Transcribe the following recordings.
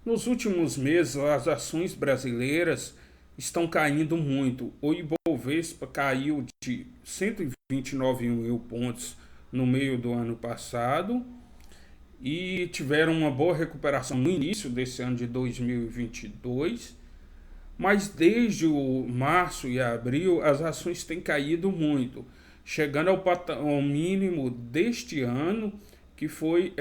Nos últimos meses, as ações brasileiras estão caindo muito. O Ibovespa caiu de 129 mil pontos no meio do ano passado e tiveram uma boa recuperação no início desse ano de 2022, mas desde o março e abril as ações têm caído muito, chegando ao mínimo deste ano, que foi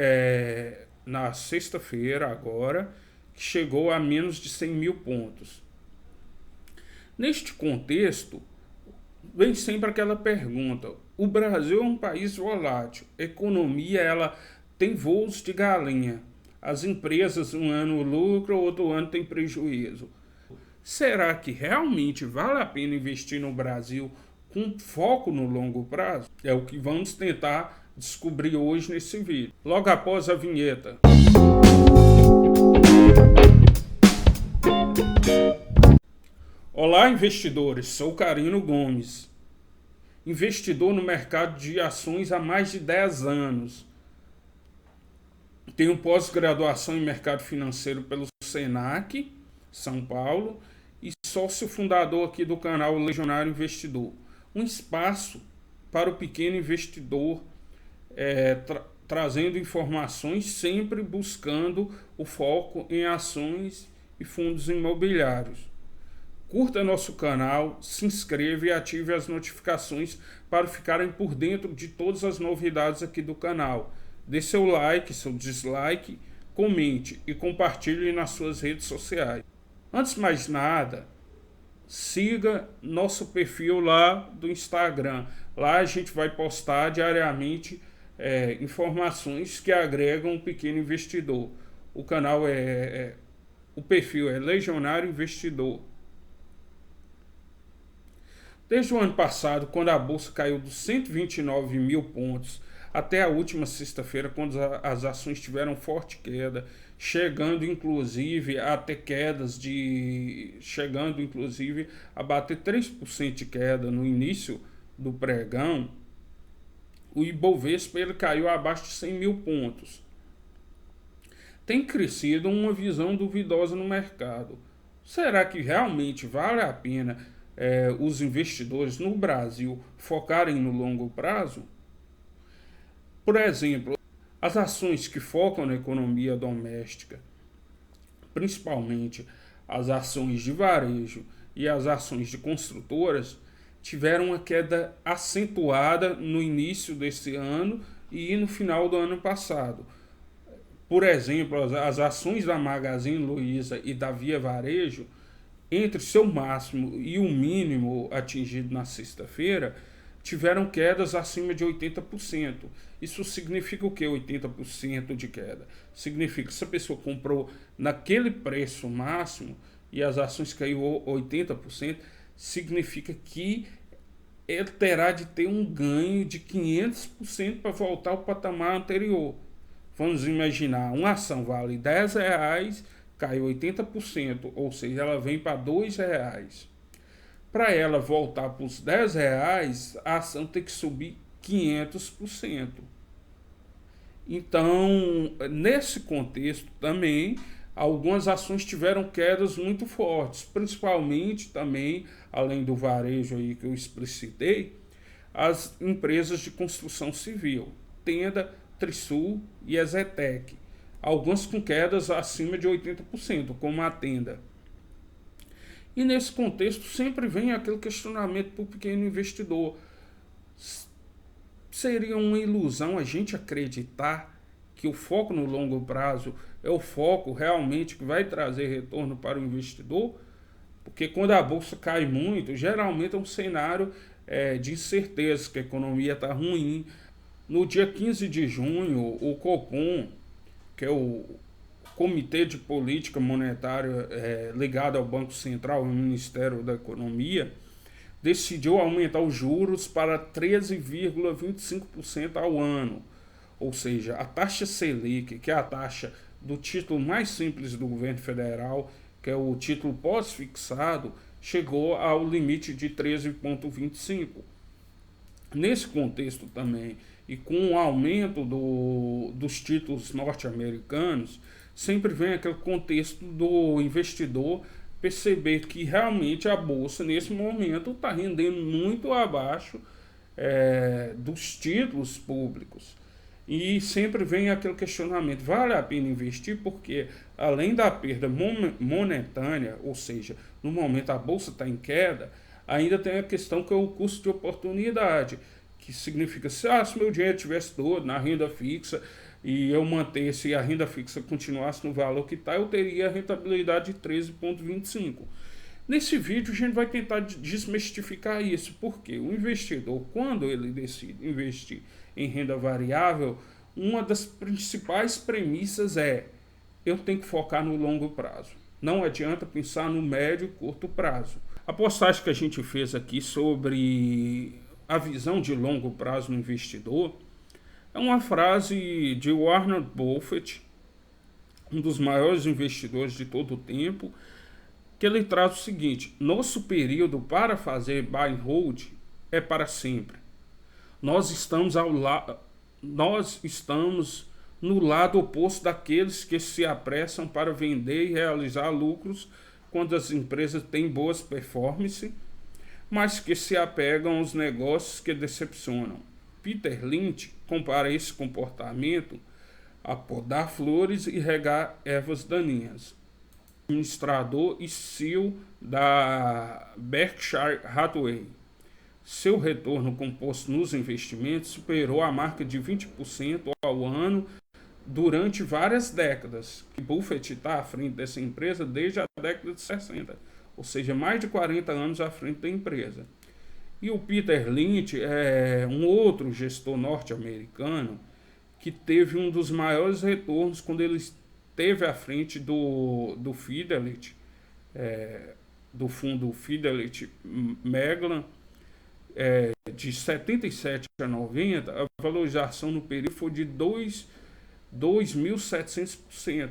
na sexta-feira agora, que chegou a menos de 100 mil pontos. Neste contexto, vem sempre aquela pergunta: o Brasil é um país volátil, a economia ela tem voos de galinha, as empresas um ano lucram, outro ano tem prejuízo. Será que realmente vale a pena investir no Brasil com foco no longo prazo? É o que vamos tentar descobrir hoje nesse vídeo. Logo após a vinheta. Olá, investidores. Sou Carino Gomes, investidor no mercado de ações há mais de 10 anos. Tenho pós-graduação em mercado financeiro pelo Senac, São Paulo, e sócio fundador aqui do canal Legionário Investidor, um espaço para o pequeno investidor, trazendo informações, sempre buscando o foco em ações e fundos imobiliários. Curta nosso canal, se inscreva e ative as notificações para ficarem por dentro de todas as novidades aqui do canal. Dê seu like, seu dislike, comente e compartilhe nas suas redes sociais. Antes de mais nada, siga nosso perfil lá do Instagram. Lá a gente vai postar diariamente informações que agregam o pequeno investidor. O canal o perfil é Legionário Investidor. Desde o ano passado, quando a bolsa caiu dos 129 mil pontos até a última sexta-feira, quando as ações tiveram forte queda, chegando inclusive a ter quedas chegando inclusive a bater 3% de queda no início do pregão, o Ibovespa ele caiu abaixo de 100 mil pontos. Tem crescido uma visão duvidosa no mercado. Será que realmente vale a pena os investidores no Brasil focarem no longo prazo? Por exemplo, as ações que focam na economia doméstica, principalmente as ações de varejo e as ações de construtoras, tiveram uma queda acentuada no início desse ano e no final do ano passado. Por exemplo, as ações da Magazine Luiza e da Via Varejo, entre seu máximo e o mínimo atingido na sexta-feira, tiveram quedas acima de 80%. Isso significa o que, 80% de queda? Significa que se a pessoa comprou naquele preço máximo e as ações caíram 80%, significa que ele terá de ter um ganho de 500% para voltar ao patamar anterior. Vamos imaginar, uma ação vale R$10, caiu 80%, ou seja, ela vem para R$2. Para ela voltar para os R$10, a ação tem que subir 500%. Então, nesse contexto também, algumas ações tiveram quedas muito fortes, principalmente também, além do varejo aí que eu explicitei, as empresas de construção civil, Tenda, Trisul e a Zetec, algumas com quedas acima de 80%, como a Tenda. E nesse contexto sempre vem aquele questionamento para o pequeno investidor: seria uma ilusão a gente acreditar que o foco no longo prazo é o foco realmente que vai trazer retorno para o investidor? Porque quando a bolsa cai muito, geralmente é um cenário de incerteza, que a economia está ruim. No dia 15 de junho, o Copom, que é o Comitê de Política Monetária ligado ao Banco Central e ao Ministério da Economia, decidiu aumentar os juros para 13,25% ao ano. Ou seja, a taxa Selic, que é a taxa do título mais simples do governo federal, que é o título pós-fixado, chegou ao limite de 13,25%. Nesse contexto também, e com o aumento dos títulos norte-americanos, sempre vem aquele contexto do investidor perceber que realmente a bolsa nesse momento está rendendo muito abaixo dos títulos públicos. E sempre vem aquele questionamento, vale a pena investir? Porque além da perda monetária, ou seja, no momento a bolsa está em queda, ainda tem a questão que é o custo de oportunidade, que significa, se meu dinheiro estivesse todo na renda fixa e eu mantesse e a renda fixa continuasse no valor que está, eu teria a rentabilidade de 13,25. Nesse vídeo a gente vai tentar desmistificar isso, porque o investidor, quando ele decide investir em renda variável, uma das principais premissas é: eu tenho que focar no longo prazo. Não adianta pensar no médio e curto prazo. A postagem que a gente fez aqui sobre a visão de longo prazo no investidor é uma frase de Warren Buffett, um dos maiores investidores de todo o tempo, que ele traz o seguinte: nosso período para fazer buy and hold é para sempre. Nós estamos no lado oposto daqueles que se apressam para vender e realizar lucros quando as empresas têm boas performances, mas que se apegam aos negócios que decepcionam. Peter Lynch compara esse comportamento a podar flores e regar ervas daninhas. Administrador e CEO da Berkshire Hathaway. Seu retorno composto nos investimentos superou a marca de 20% ao ano durante várias décadas. Buffett está à frente dessa empresa desde a década de 60, ou seja, mais de 40 anos à frente da empresa. E o Peter Lynch é um outro gestor norte-americano que teve um dos maiores retornos quando ele esteve à frente do Fidelity, do fundo Fidelity Magellan, de 77 a 90, a valorização no período foi de 2.700%.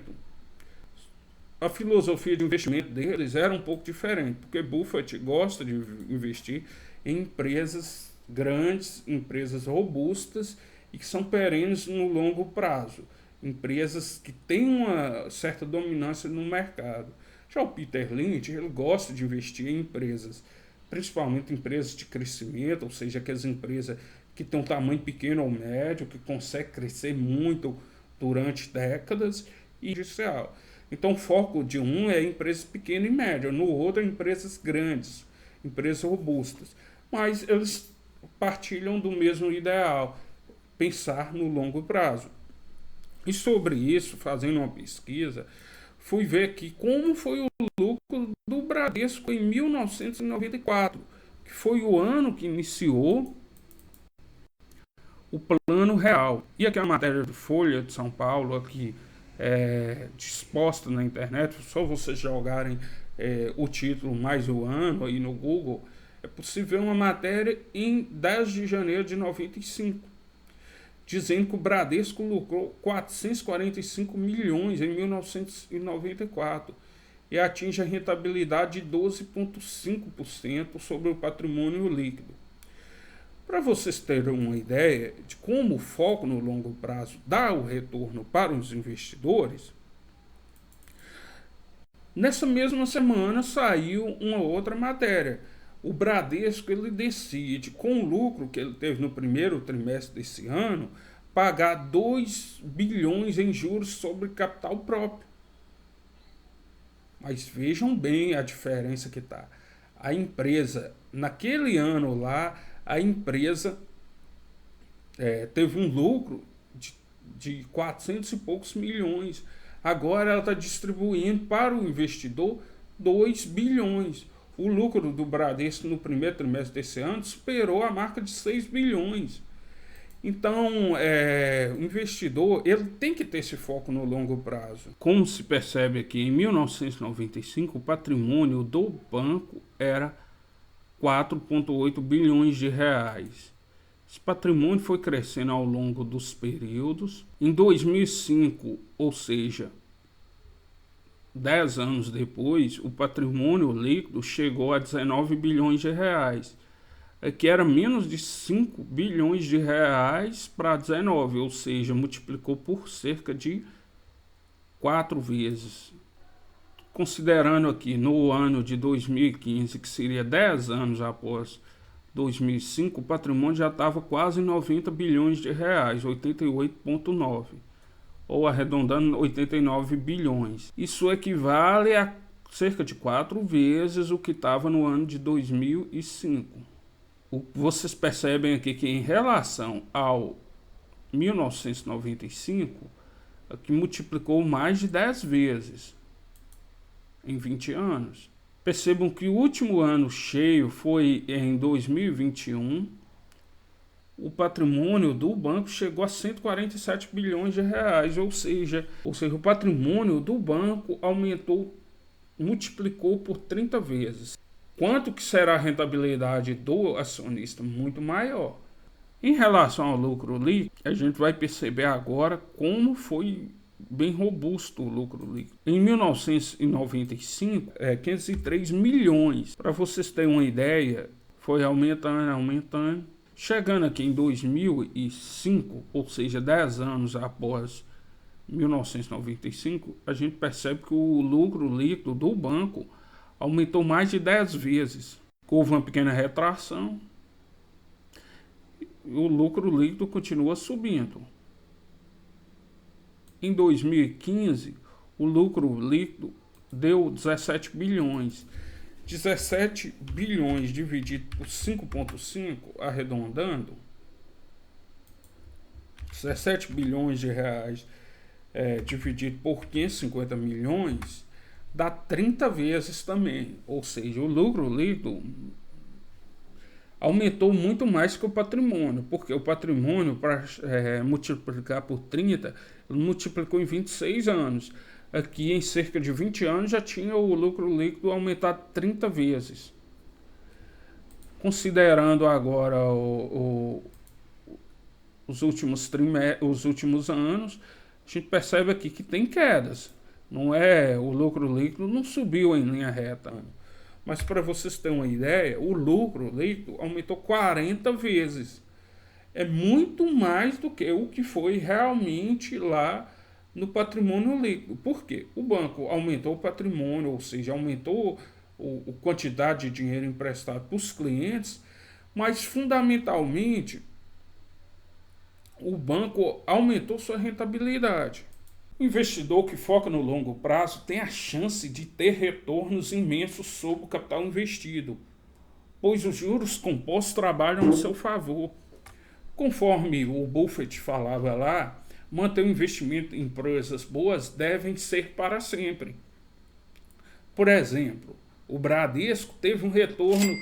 A filosofia de investimento deles era um pouco diferente, porque Buffett gosta de investir em empresas grandes, empresas robustas e que são perenes no longo prazo, empresas que têm uma certa dominância no mercado. Já o Peter Lynch, ele gosta de investir em empresas, principalmente empresas de crescimento, ou seja, aquelas empresas que têm um tamanho pequeno ou médio, que conseguem crescer muito durante décadas e judicial. Então o foco de um é empresas pequenas e médias, no outro é empresas grandes, empresas robustas. Mas eles partilham do mesmo ideal, pensar no longo prazo. E sobre isso, fazendo uma pesquisa, fui ver aqui como foi o lucro do Bradesco em 1994, que foi o ano que iniciou o Plano Real. E aqui a matéria do Folha de São Paulo, aqui disposta na internet, só vocês jogarem o título mais o ano aí no Google, é possível ver uma matéria em 10 de janeiro de 95, dizendo que o Bradesco lucrou 445 milhões em 1994 e atinge a rentabilidade de 12,5% sobre o patrimônio líquido. Para vocês terem uma ideia de como o foco no longo prazo dá o retorno para os investidores, nessa mesma semana saiu uma outra matéria. O Bradesco ele decide, com o lucro que ele teve no primeiro trimestre desse ano, pagar 2 bilhões em juros sobre capital próprio. Mas vejam bem a diferença que está. A empresa, naquele ano lá, a empresa teve um lucro de 400 e poucos milhões. Agora ela está distribuindo para o investidor 2 bilhões. O lucro do Bradesco no primeiro trimestre desse ano superou a marca de 6 bilhões. Então, o investidor ele tem que ter esse foco no longo prazo. Como se percebe aqui, em 1995, o patrimônio do banco era 4,8 bilhões de reais. Esse patrimônio foi crescendo ao longo dos períodos. Em 2005, ou seja, 10 anos depois, o patrimônio líquido chegou a 19 bilhões de reais, que era menos de 5 bilhões de reais para 19, ou seja, multiplicou por cerca de 4 vezes. Considerando aqui no ano de 2015, que seria 10 anos após 2005, o patrimônio já estava quase 90 bilhões de reais, 88,9, ou arredondando 89 bilhões. Isso equivale a cerca de 4 vezes o que estava no ano de 2005. Vocês percebem aqui que em relação ao 1995, que multiplicou mais de 10 vezes em 20 anos. Percebam que o último ano cheio foi em 2021. O patrimônio do banco chegou a 147 bilhões de reais, ou seja, o patrimônio do banco aumentou, multiplicou por 30 vezes. Quanto que será a rentabilidade do acionista? Muito maior. Em relação ao lucro líquido, a gente vai perceber agora como foi bem robusto o lucro líquido. Em 1995, 503 milhões. Para vocês terem uma ideia, foi aumentando. Chegando aqui em 2005, ou seja, 10 anos após 1995, a gente percebe que o lucro líquido do banco aumentou mais de 10 vezes. Houve uma pequena retração. O lucro líquido continua subindo. Em 2015, o lucro líquido deu 17 bilhões. 17 bilhões dividido por 5,5, arredondando, 17 bilhões de reais dividido por 550 milhões, dá 30 vezes também. Ou seja, o lucro líquido aumentou muito mais que o patrimônio, porque o patrimônio, para multiplicar por 30, multiplicou em 26 anos. Aqui, em cerca de 20 anos, já tinha o lucro líquido aumentado 30 vezes. Considerando agora os últimos anos, a gente percebe aqui que tem quedas. O lucro líquido não subiu em linha reta. Mas para vocês terem uma ideia, o lucro líquido aumentou 40 vezes. É muito mais do que o que foi realmente lá no patrimônio líquido. Por quê? O banco aumentou o patrimônio, ou seja, aumentou a quantidade de dinheiro emprestado para os clientes, mas fundamentalmente o banco aumentou sua rentabilidade. O investidor que foca no longo prazo tem a chance de ter retornos imensos sobre o capital investido, pois os juros compostos trabalham no seu favor. Conforme o Buffett falava lá, manter o investimento em empresas boas devem ser para sempre. Por exemplo, o Bradesco teve um retorno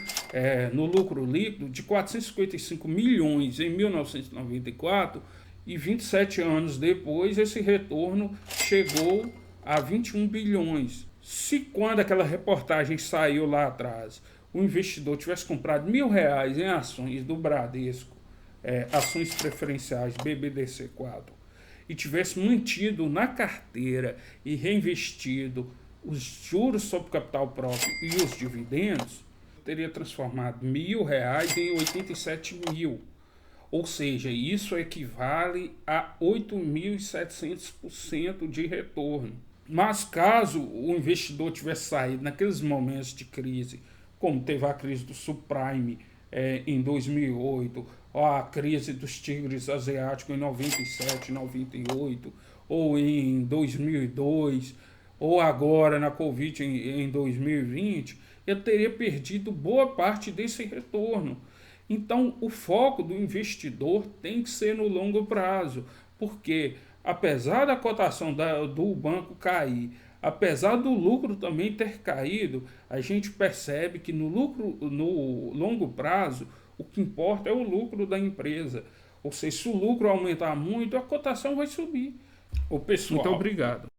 no lucro líquido de 455 milhões em 1994, e 27 anos depois esse retorno chegou a 21 bilhões. Se quando aquela reportagem saiu lá atrás, o investidor tivesse comprado R$1.000 em ações do Bradesco, ações preferenciais BBDC4, e tivesse mantido na carteira e reinvestido os juros sobre o capital próprio e os dividendos, teria transformado R$1.000 em 87 mil. Ou seja, isso equivale a 8.700% de retorno. Mas caso o investidor tivesse saído naqueles momentos de crise, como teve a crise do subprime em 2008, ou a crise dos tigres asiáticos em 97, 98, ou em 2002, ou agora na Covid em 2020, eu teria perdido boa parte desse retorno. Então, o foco do investidor tem que ser no longo prazo, porque apesar da cotação do banco cair, apesar do lucro também ter caído, a gente percebe que no longo prazo, o que importa é o lucro da empresa. Ou seja, se o lucro aumentar muito, a cotação vai subir. Pessoal, muito obrigado.